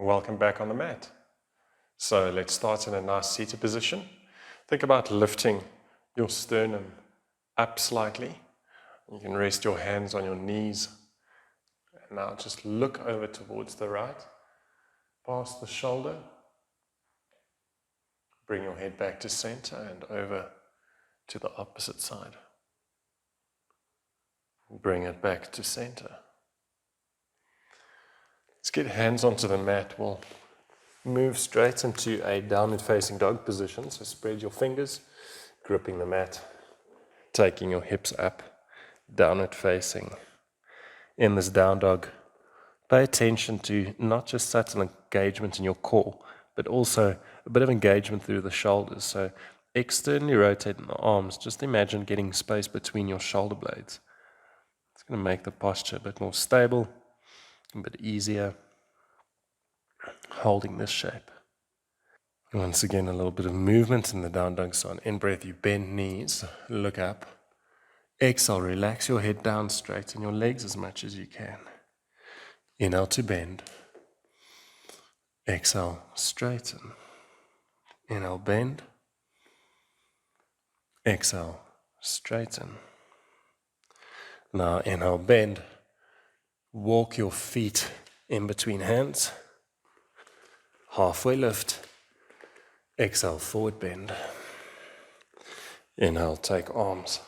Welcome back on the mat. So let's start in a nice seated position. Think about lifting your sternum up slightly. You can rest your hands on your knees. And now just look over towards the right, past the shoulder. Bring your head back to center and over to the opposite side. Bring it back to center. Let's get hands onto the mat. We'll move straight into a downward facing dog position. So spread your fingers, gripping the mat, taking your hips up, downward facing. In this down dog, pay attention to not just subtle engagement in your core, but also a bit of engagement through the shoulders. So externally rotating the arms, just imagine getting space between your shoulder blades. It's going to make the posture a bit more stable, a bit easier, holding this shape. Once again, a little bit of movement in the down dog. So on in-breath, you bend knees, look up. Exhale, relax your head down, straighten your legs as much as you can. Inhale to bend. Exhale, straighten. Inhale, bend. Exhale, straighten. Now inhale, bend. Walk your feet in between hands. Halfway lift. Exhale, forward bend. Inhale, take arms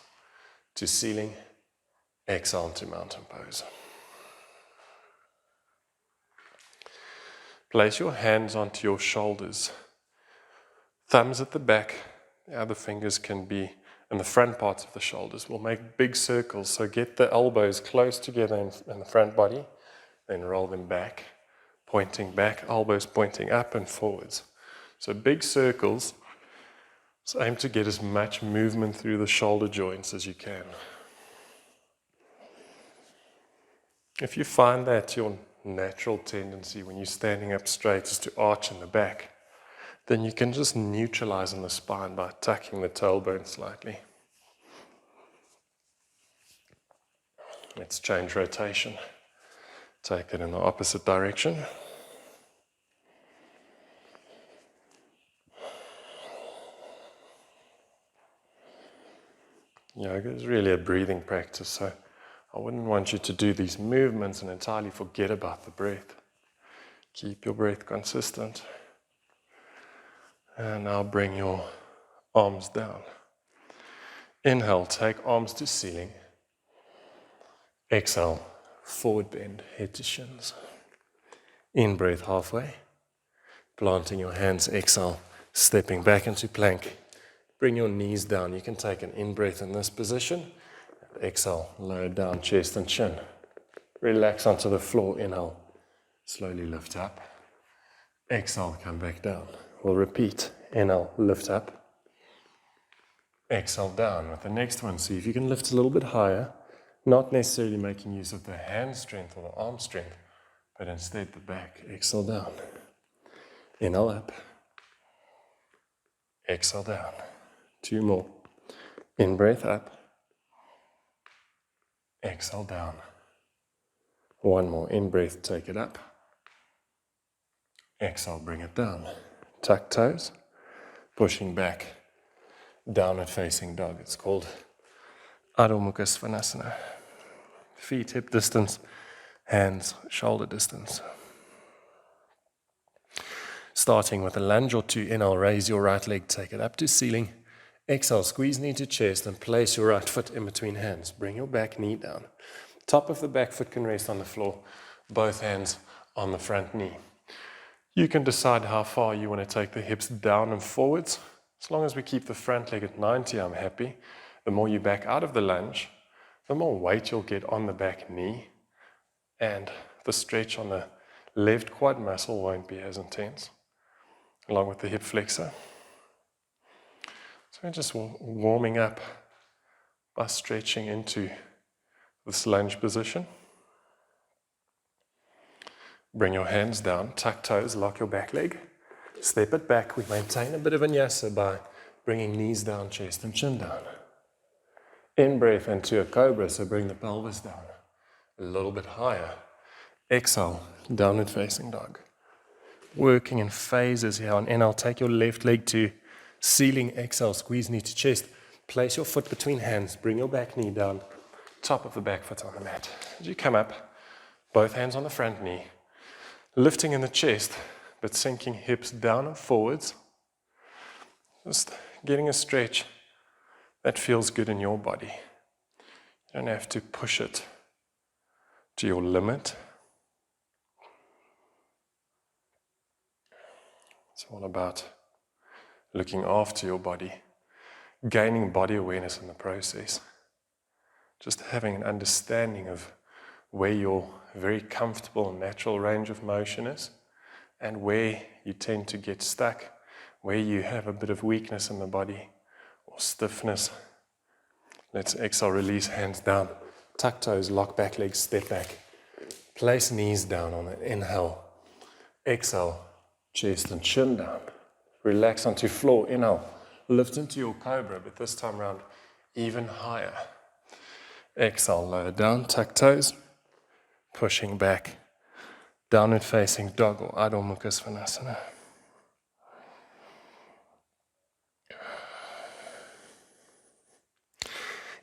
to ceiling. Exhale to mountain pose. Place your hands onto your shoulders. Thumbs at the back. The other fingers can be in the front parts of the shoulders. We'll make big circles. So get the elbows close together in the front body. Then roll them back, pointing back, elbows pointing up and forwards. So big circles. So aim to get as much movement through the shoulder joints as you can. If you find that your natural tendency when you're standing up straight is to arch in the back, then you can just neutralize in the spine by tucking the tailbone slightly. Let's change rotation. Take it in the opposite direction. Yoga is really a breathing practice, so I wouldn't want you to do these movements and entirely forget about the breath. Keep your breath consistent. And now bring your arms down. Inhale, take arms to ceiling. Exhale, forward bend, head to shins. In breath halfway. Planting your hands, exhale, stepping back into plank. Bring your knees down. You can take an in-breath in this position. Exhale, lower down, chest and chin. Relax onto the floor, inhale. Slowly lift up. Exhale, come back down. We'll repeat. Inhale, lift up. Exhale, down. With the next one, see if you can lift a little bit higher. Not necessarily making use of the hand strength or the arm strength, but instead the back. Exhale, down. Inhale, up. Exhale, down. 2 more. In-breath, up. Exhale, down. 1 more. In-breath, take it up. Exhale, bring it down. Tuck toes. Pushing back. Downward facing dog. It's called Adho Mukha Svanasana. Feet hip distance. Hands shoulder distance. Starting with a lunge or 2. Inhale, raise your right leg. Take it up to ceiling. Exhale, squeeze knee to chest and place your right foot in between hands. Bring your back knee down. Top of the back foot can rest on the floor. Both hands on the front knee. You can decide how far you want to take the hips down and forwards. As long as we keep the front leg at 90, I'm happy. The more you back out of the lunge, the more weight you'll get on the back knee. And the stretch on the left quad muscle won't be as intense, along with the hip flexor. So we're just warming up by stretching into this lunge position. Bring your hands down, tuck toes, lock your back leg. Step it back. We maintain a bit of vinyasa by bringing knees down, chest and chin down. In-breath into a cobra, so bring the pelvis down. A little bit higher. Exhale, downward facing dog. working in phases here. On inhale, take your left leg to ceiling. Exhale, squeeze knee to chest. Place your foot between hands. Bring your back knee down. Top of the back foot on the mat. As you come up, both hands on the front knee. Lifting in the chest, but sinking hips down and forwards. Just getting a stretch that feels good in your body. You don't have to push it to your limit. It's all about looking after your body, gaining body awareness in the process. Just having an understanding of where your very comfortable and natural range of motion is and where you tend to get stuck, where you have a bit of weakness in the body or stiffness. Let's exhale, release, hands down. Tuck toes, lock back legs, step back. Place knees down on an inhale. Exhale, chest and chin down. Relax onto floor, inhale. Lift into your cobra, but this time around even higher. Exhale, lower down, tuck toes. Pushing back. Downward facing dog or Adho Mukha Svanasana.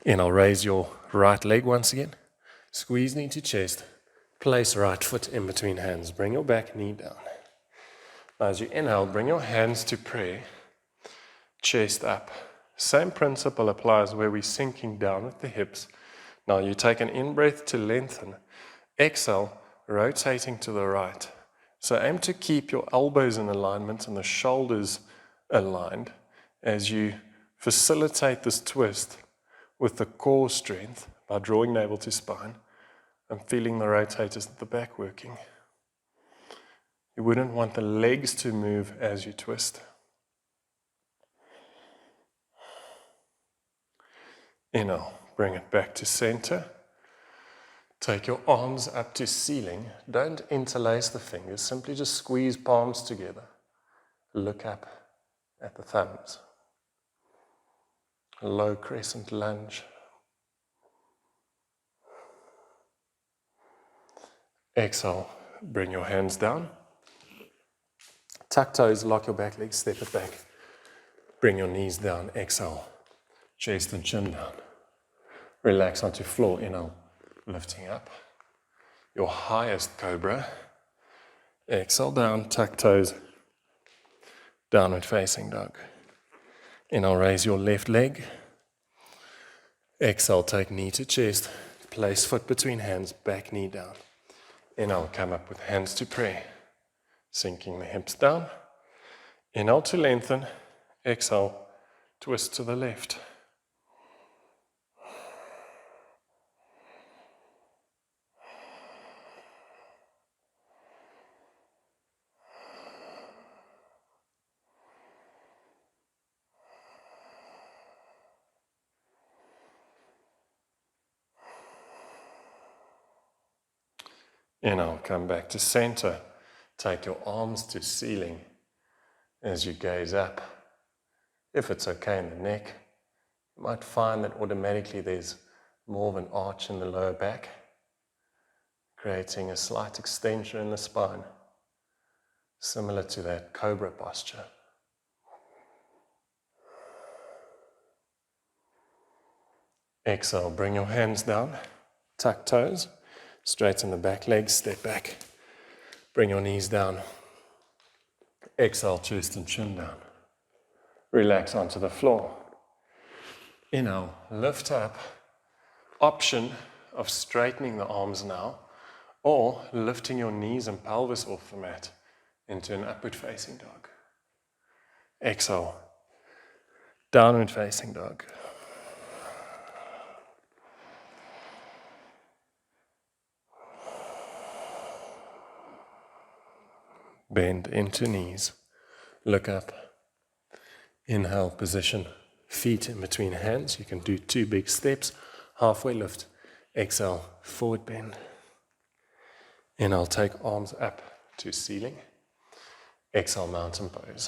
Inhale, raise your right leg once again. Squeeze knee to chest. Place right foot in between hands. Bring your back knee down. Now as you inhale, bring your hands to prayer. Chest up. Same principle applies where we're sinking down with the hips. Now you take an in-breath to lengthen. Exhale, rotating to the right. So aim to keep your elbows in alignment and the shoulders aligned as you facilitate this twist with the core strength by drawing navel to spine and feeling the rotators at the back working. You wouldn't want the legs to move as you twist. Inhale, bring it back to center. Take your arms up to ceiling. Don't interlace the fingers, simply just squeeze palms together. Look up at the thumbs. A low crescent lunge. Exhale, bring your hands down. Tuck toes, lock your back legs, step it back. Bring your knees down, exhale. Chest and chin down. Relax onto floor, inhale, lifting up. Your highest cobra. Exhale down, tuck toes. Downward facing dog. Inhale, raise your left leg. Exhale, take knee to chest. Place foot between hands, back knee down. Inhale, come up with hands to prayer. Sinking the hips down. Inhale to lengthen. Exhale, twist to the left. Inhale, come back to center. Take your arms to ceiling as you gaze up. If it's okay in the neck, you might find that automatically there's more of an arch in the lower back, creating a slight extension in the spine, similar to that cobra posture. Exhale, bring your hands down, tuck toes, straighten the back legs, step back. Bring your knees down. Exhale, chest and chin down. Relax onto the floor. Inhale, lift up. Option of straightening the arms now, or lifting your knees and pelvis off the mat into an upward facing dog. Exhale, downward facing dog. Bend into knees. Look up. Inhale, position feet in between hands. You can do 2 big steps. Halfway lift. Exhale, forward bend. Inhale, take arms up to ceiling. Exhale, mountain pose.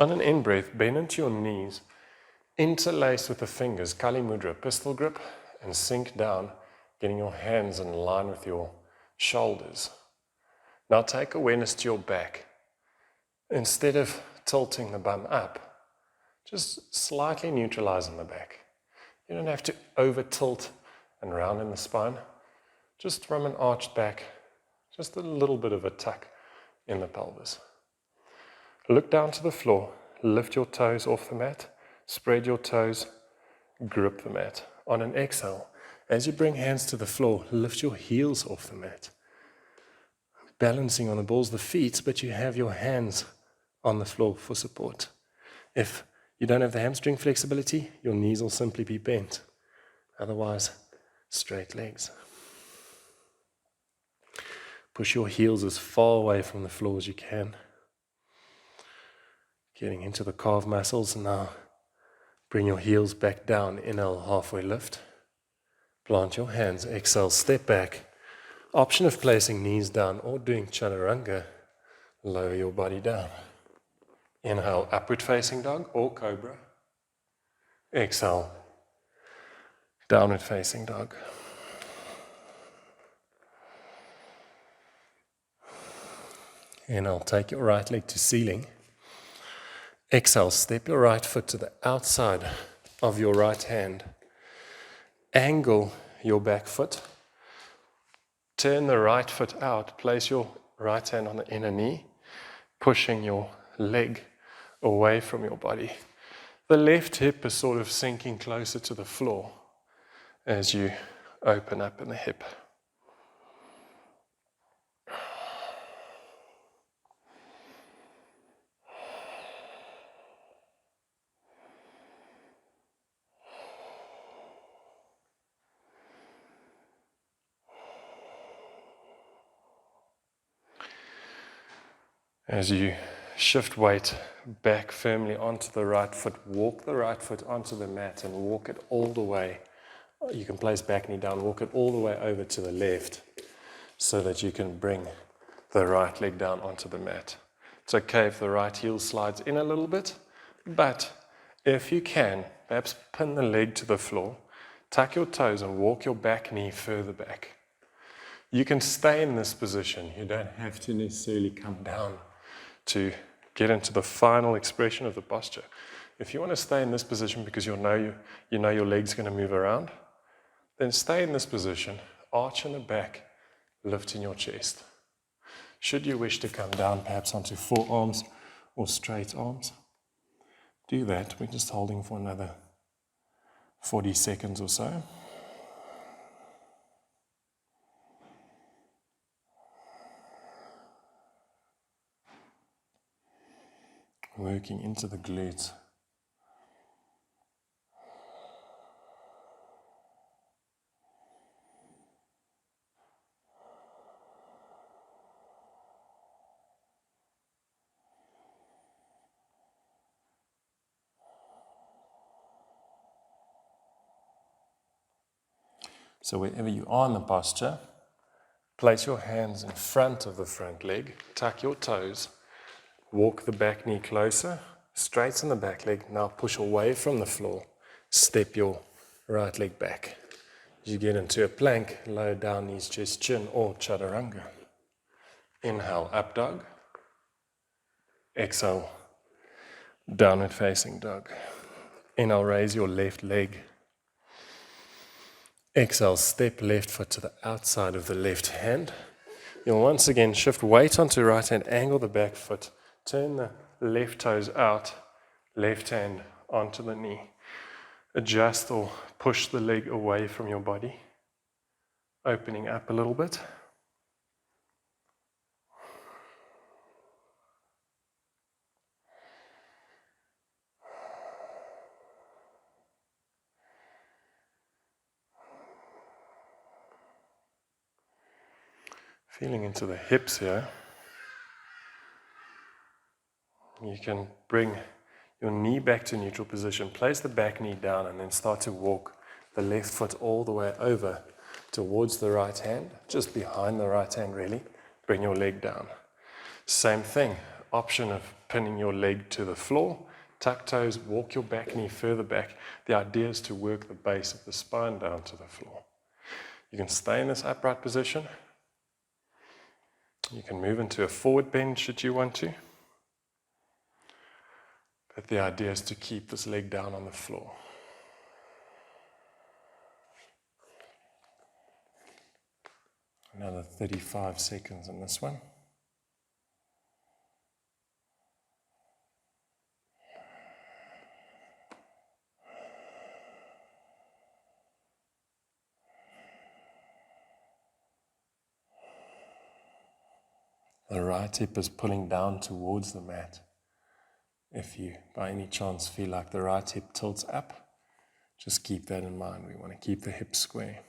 On an in-breath, bend into your knees. Interlace with the fingers, Kali Mudra, pistol grip, and sink down, getting your hands in line with your shoulders. Now take awareness to your back. Instead of tilting the bum up, just slightly neutralizing the back. You don't have to over tilt and round in the spine. Just from an arched back, just a little bit of a tuck in the pelvis. Look down to the floor, lift your toes off the mat, spread your toes, grip the mat. On an exhale, as you bring hands to the floor, lift your heels off the mat. Balancing on the balls of the feet, but you have your hands on the floor for support. If you don't have the hamstring flexibility, your knees will simply be bent. Otherwise, straight legs. Push your heels as far away from the floor as you can. Getting into the calf muscles. Now bring your heels back down. Inhale, halfway lift. Plant your hands. Exhale, step back. Option of placing knees down or doing chaturanga. Lower your body down. Inhale, upward facing dog or cobra. Exhale, downward facing dog. Inhale, take your right leg to ceiling. Exhale, step your right foot to the outside of your right hand. Angle your back foot. Turn the right foot out. Place your right hand on the inner knee, pushing your leg away from your body. The left hip is sort of sinking closer to the floor as you open up in the hip. As you shift weight back firmly onto the right foot, walk the right foot onto the mat and walk it all the way. You can place back knee down, walk it all the way over to the left so that you can bring the right leg down onto the mat. It's okay if the right heel slides in a little bit, but if you can, perhaps pin the leg to the floor, tuck your toes and walk your back knee further back. You can stay in this position. You don't have to necessarily come down to get into the final expression of the posture. If you want to stay in this position because you know your leg's going to move around, then stay in this position, arch in the back, lift in your chest. Should you wish to come down perhaps onto forearms or straight arms, do that. We're just holding for another 40 seconds or so. Working into the glutes. So wherever you are in the posture, place your hands in front of the front leg, tuck your toes, walk the back knee closer, straighten the back leg, now push away from the floor, step your right leg back. As you get into a plank, lower down knees, chest, chin, or chaturanga. Inhale, up dog. Exhale, downward facing dog. Inhale, raise your left leg. Exhale, step left foot to the outside of the left hand. You'll once again shift weight onto right hand, angle the back foot, turn the left toes out, left hand onto the knee. Adjust or push the leg away from your body, opening up a little bit. Feeling into the hips here. You can bring your knee back to neutral position, place the back knee down, and then start to walk the left foot all the way over towards the right hand, just behind the right hand really. Bring your leg down. Same thing, option of pinning your leg to the floor, tuck toes, walk your back knee further back. The idea is to work the base of the spine down to the floor. You can stay in this upright position, You can move into a forward bend should you want to. But the idea is to keep this leg down on the floor. Another 35 seconds on this one. The right hip is pulling down towards the mat. If you, by any chance, feel like the right hip tilts up, just keep that in mind. We want to keep the hips square.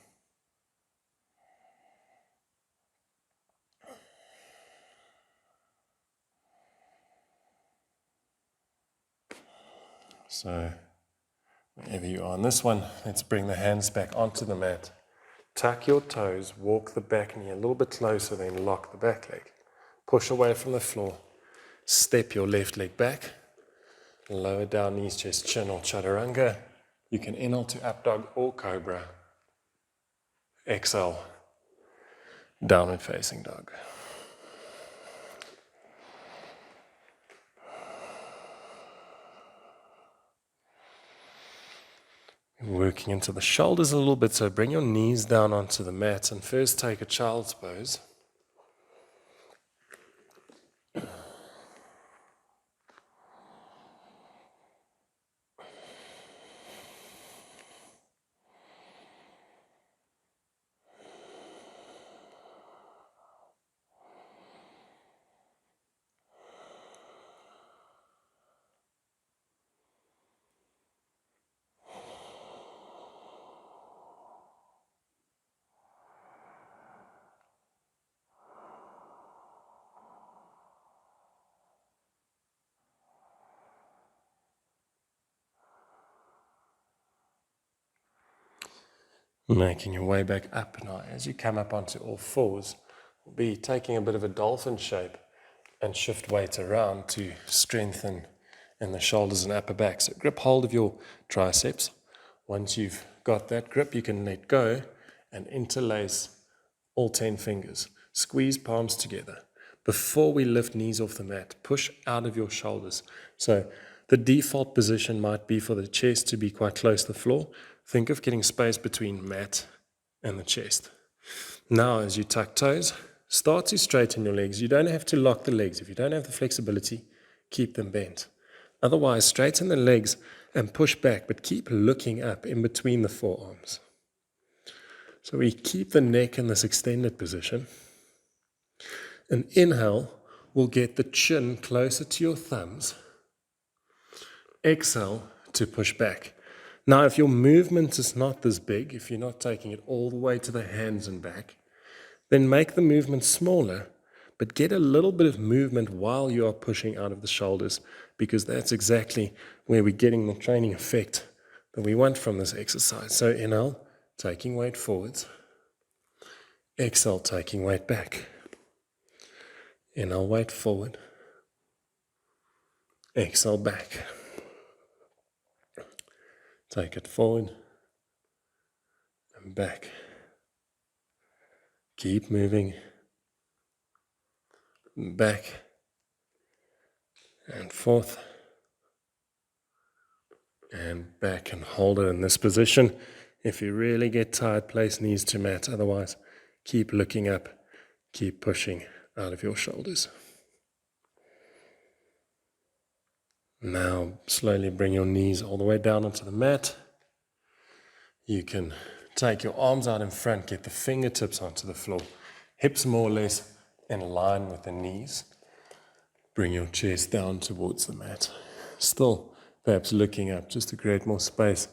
So, wherever you are on this one, let's bring the hands back onto the mat. Tuck your toes, walk the back knee a little bit closer, then lock the back leg. Push away from the floor. Step your left leg back. Lower down, knees, chest, chin, or chaturanga. You can inhale to up dog or cobra. Exhale, downward facing dog. Working into the shoulders a little bit, so bring your knees down onto the mat and first take a child's pose. Making your way back up now. As you come up onto all fours, we'll be taking a bit of a dolphin shape and shift weight around to strengthen in the shoulders and upper back. So grip hold of your triceps. Once you've got that grip, you can let go and interlace all 10 fingers. Squeeze palms together. Before we lift knees off the mat, push out of your shoulders. So the default position might be for the chest to be quite close to the floor. Think of getting space between mat and the chest. Now, as you tuck toes, start to straighten your legs. You don't have to lock the legs. If you don't have the flexibility, keep them bent. Otherwise, straighten the legs and push back, but keep looking up in between the forearms. So we keep the neck in this extended position. An inhale will get the chin closer to your thumbs. Exhale to push back. Now, if your movement is not this big, if you're not taking it all the way to the hands and back, then make the movement smaller, but get a little bit of movement while you are pushing out of the shoulders, because that's exactly where we're getting the training effect that we want from this exercise. So inhale, taking weight forwards. Exhale, taking weight back. Inhale, weight forward. Exhale, back. Take it forward and back. Keep moving. Back and forth. And back, and hold it in this position. If you really get tired, place knees to mat. Otherwise, keep looking up. Keep pushing out of your shoulders. Now, slowly bring your knees all the way down onto the mat. You can take your arms out in front, get the fingertips onto the floor. Hips more or less in line with the knees. Bring your chest down towards the mat. Still, perhaps looking up just to create more space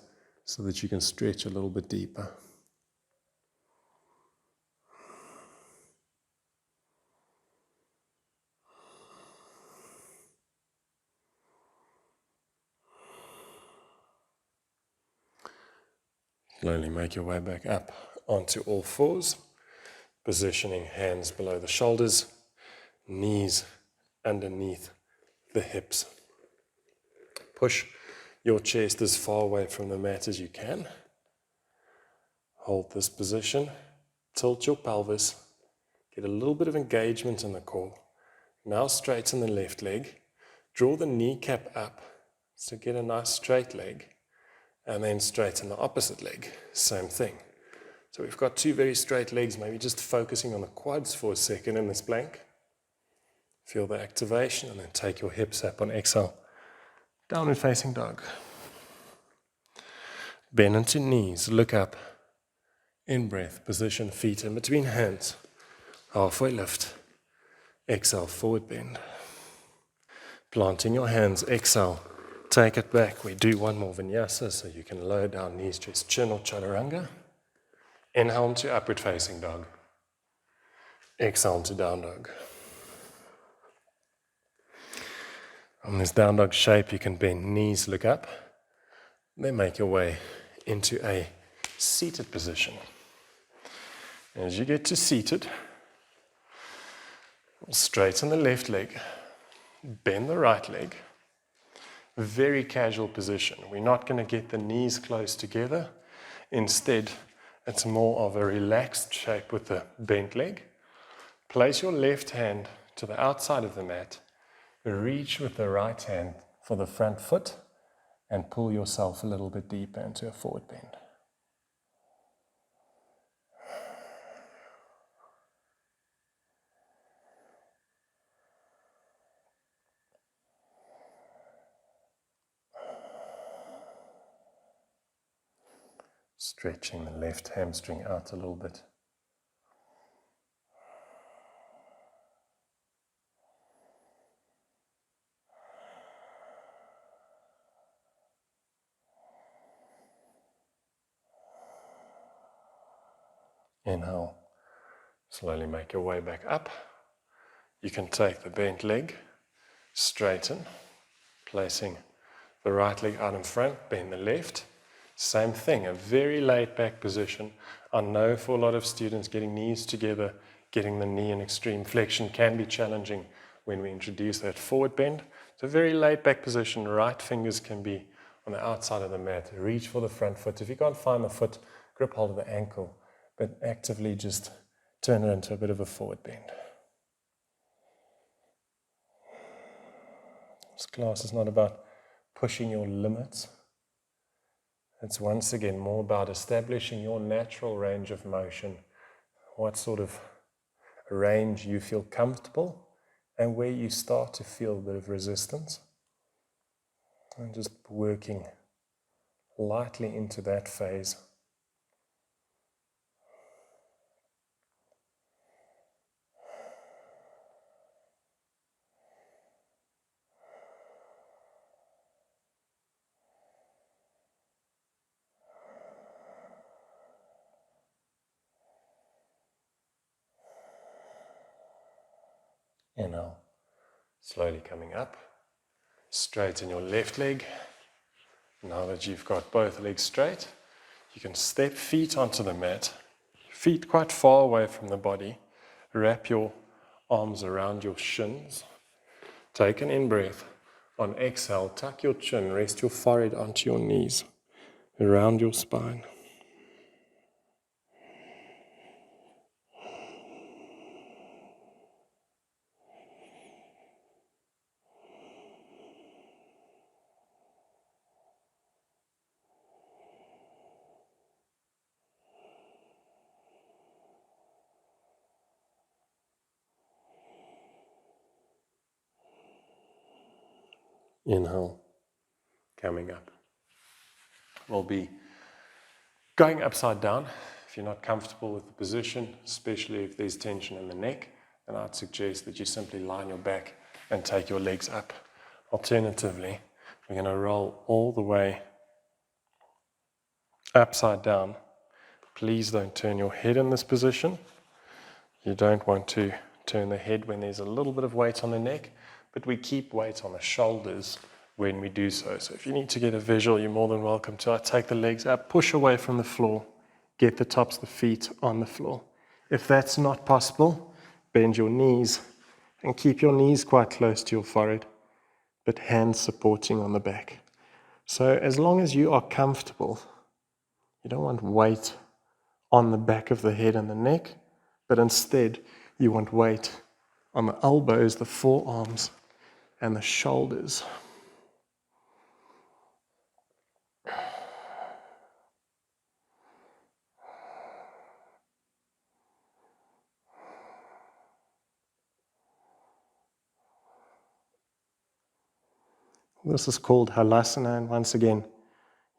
so that you can stretch a little bit deeper. Slowly make your way back up onto all fours, positioning hands below the shoulders, knees underneath the hips. Push your chest as far away from the mat as you can. Hold this position, tilt your pelvis, Get a little bit of engagement in the core. Now straighten the left leg. Draw the kneecap up, so get a nice straight leg. And then straighten the opposite leg. Same thing. So we've got two very straight legs, maybe just focusing on the quads for a second in this plank. Feel the activation, and then take your hips up on exhale. Downward facing dog. Bend into knees, look up. In breath, position feet in between hands. Halfway lift. Exhale, forward bend. Planting your hands, exhale. Take it back. We do one more vinyasa, so you can lower down knees, chest, chin, or chaturanga. Inhale to upward facing dog. Exhale to down dog. From this down dog shape, you can bend knees, look up. Then make your way into a seated position. As you get to seated, straighten the left leg, bend the right leg. Very casual position. We're not going to get the knees close together. Instead, it's more of a relaxed shape with the bent leg. Place your left hand to the outside of the mat. Reach with the right hand for the front foot and pull yourself a little bit deeper into a forward bend. Stretching the left hamstring out a little bit. Inhale. Slowly make your way back up. You can take the bent leg, straighten, placing the right leg out in front, bend the left. Same thing, a very laid back position. I know for a lot of students getting knees together, getting the knee in extreme flexion can be challenging when we introduce that forward bend. It's a very laid back position. Right fingers can be on the outside of the mat. Reach for the front foot. If you can't find the foot, grip hold of the ankle, but actively just turn it into a bit of a forward bend. This class is not about pushing your limits. It's once again more about establishing your natural range of motion, what sort of range you feel comfortable, and where you start to feel a bit of resistance. And just working lightly into that phase. Inhale, slowly coming up. Straighten your left leg. Now that you've got both legs straight, you can step feet onto the mat, feet quite far away from the body. Wrap your arms around your shins. Take an in-breath. On exhale, tuck your chin, rest your forehead onto your knees, around your spine. Inhale, coming up. We'll be going upside down. If you're not comfortable with the position, especially if there's tension in the neck, then I'd suggest that you simply lie on your back and take your legs up. Alternatively, we're going to roll all the way upside down. Please don't turn your head in this position. You don't want to turn the head when there's a little bit of weight on the neck, but we keep weight on the shoulders when we do so. So if you need to get a visual, you're more than welcome to. I take the legs up, push away from the floor, get the tops of the feet on the floor. If that's not possible, bend your knees and keep your knees quite close to your forehead, but hands supporting on the back. So as long as you are comfortable, you don't want weight on the back of the head and the neck, but instead You want weight on the elbows, the forearms, and the shoulders. This is called halasana, and once again,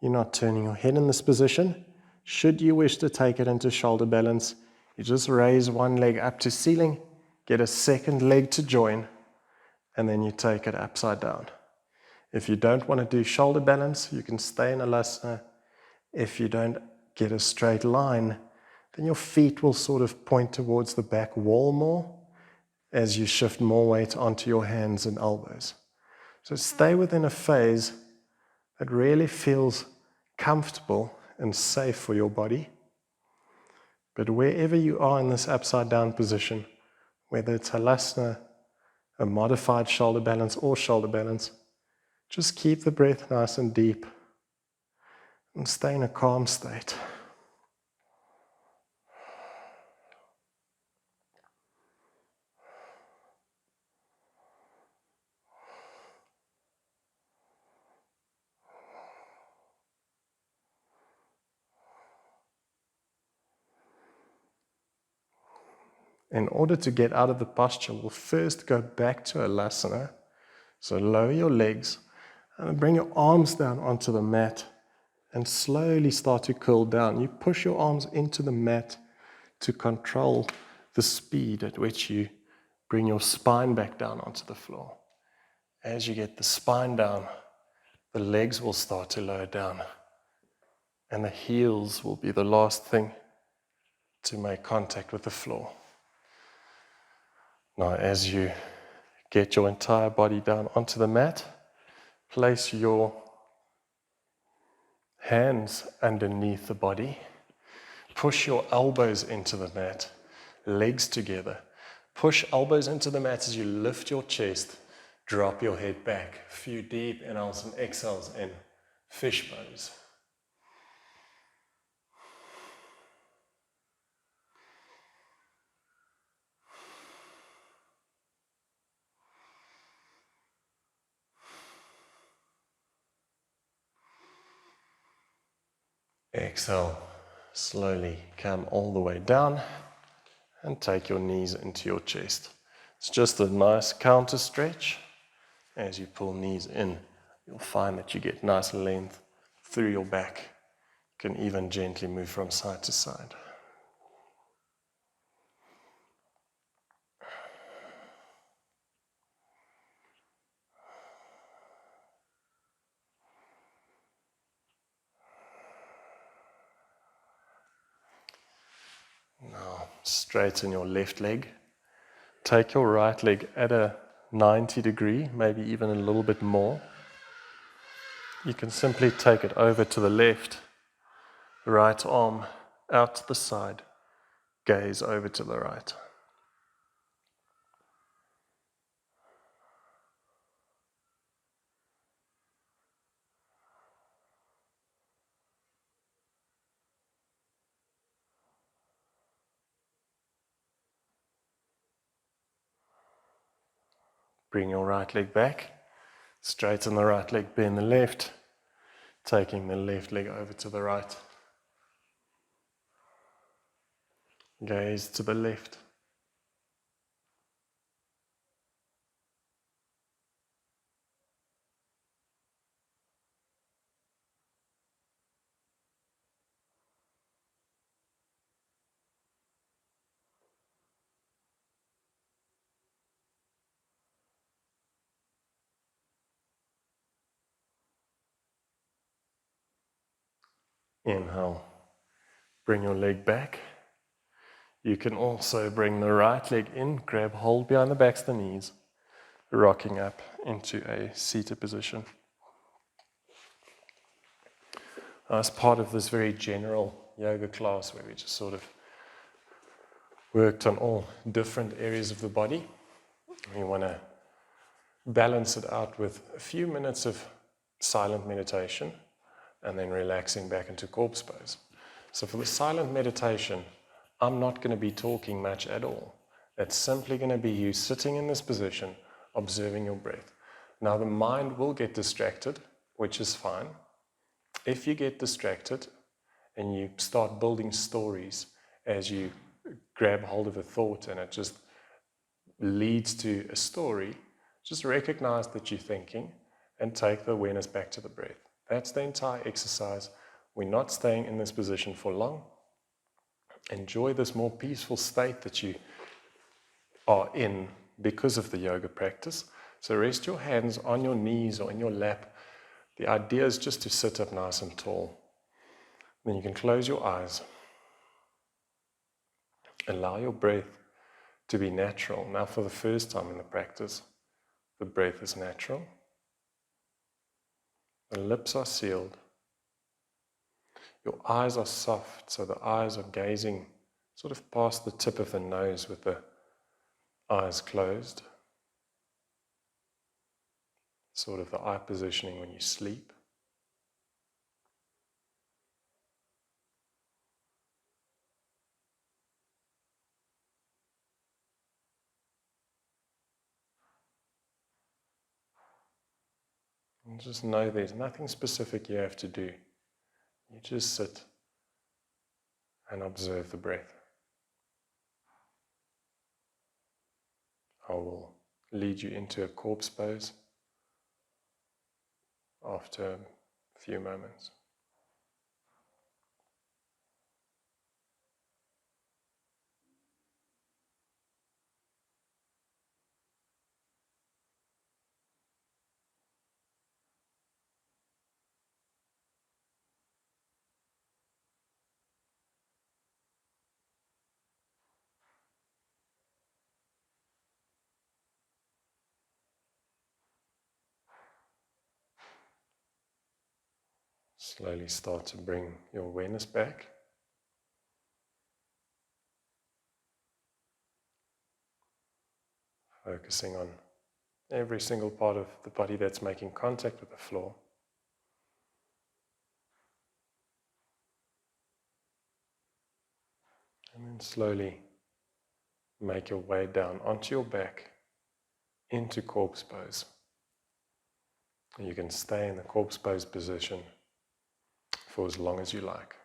you're not turning your head in this position. Should you wish to take it into shoulder balance, you just raise one leg up to ceiling, get a second leg to join, and then you take it upside down. If you don't want to do shoulder balance, you can stay in halasana. If you don't get a straight line, then your feet will sort of point towards the back wall more as you shift more weight onto your hands and elbows. So stay within a phase that really feels comfortable and safe for your body. But wherever you are in this upside down position, whether it's halasana, a modified shoulder balance or shoulder balance, just keep the breath nice and deep and stay in a calm state. In order to get out of the posture, we'll first go back to halasana. So lower your legs and bring your arms down onto the mat and slowly start to curl down. You push your arms into the mat to control the speed at which you bring your spine back down onto the floor. As you get the spine down, the legs will start to lower down, and the heels will be the last thing to make contact with the floor. Now, as you get your entire body down onto the mat, place your hands underneath the body. Push your elbows into the mat, legs together. Push elbows into the mat as you lift your chest, drop your head back. A few deep inhales and exhales in fish pose. Exhale, slowly come all the way down and take your knees into your chest. It's just a nice counter stretch. As you pull knees in, you'll find that you get nice length through your back. You can even gently move from side to side. Now, straighten your left leg. Take your right leg at a 90 degree, maybe even a little bit more. You can simply take it over to the left, right arm out to the side, gaze over to the right. Bring your right leg back, straighten the right leg, bend the left, taking the left leg over to the right. Gaze to the left. Inhale, bring your leg back. You can also bring the right leg in, grab hold behind the backs of the knees, rocking up into a seated position. As part of this very general yoga class where we just sort of worked on all different areas of the body, we want to balance it out with a few minutes of silent meditation and then relaxing back into corpse pose. So for the silent meditation, I'm not going to be talking much at all. It's simply going to be you sitting in this position, observing your breath. Now the mind will get distracted, which is fine. If you get distracted and you start building stories as you grab hold of a thought and it just leads to a story, just recognize that you're thinking and take the awareness back to the breath. That's the entire exercise. We're not staying in this position for long. Enjoy this more peaceful state that you are in because of the yoga practice. So rest your hands on your knees or in your lap. The idea is just to sit up nice and tall. Then you can close your eyes. Allow your breath to be natural. Now for the first time in the practice, the breath is natural. The lips are sealed. Your eyes are soft, so the eyes are gazing sort of past the tip of the nose with the eyes closed. Sort of the eye positioning when you sleep. And just know there's nothing specific you have to do. You just sit and observe the breath. I will lead you into a corpse pose after a few moments. Slowly start to bring your awareness back. Focusing on every single part of the body that's making contact with the floor. And then slowly make your way down onto your back into corpse pose. You can stay in the corpse pose position for as long as you like.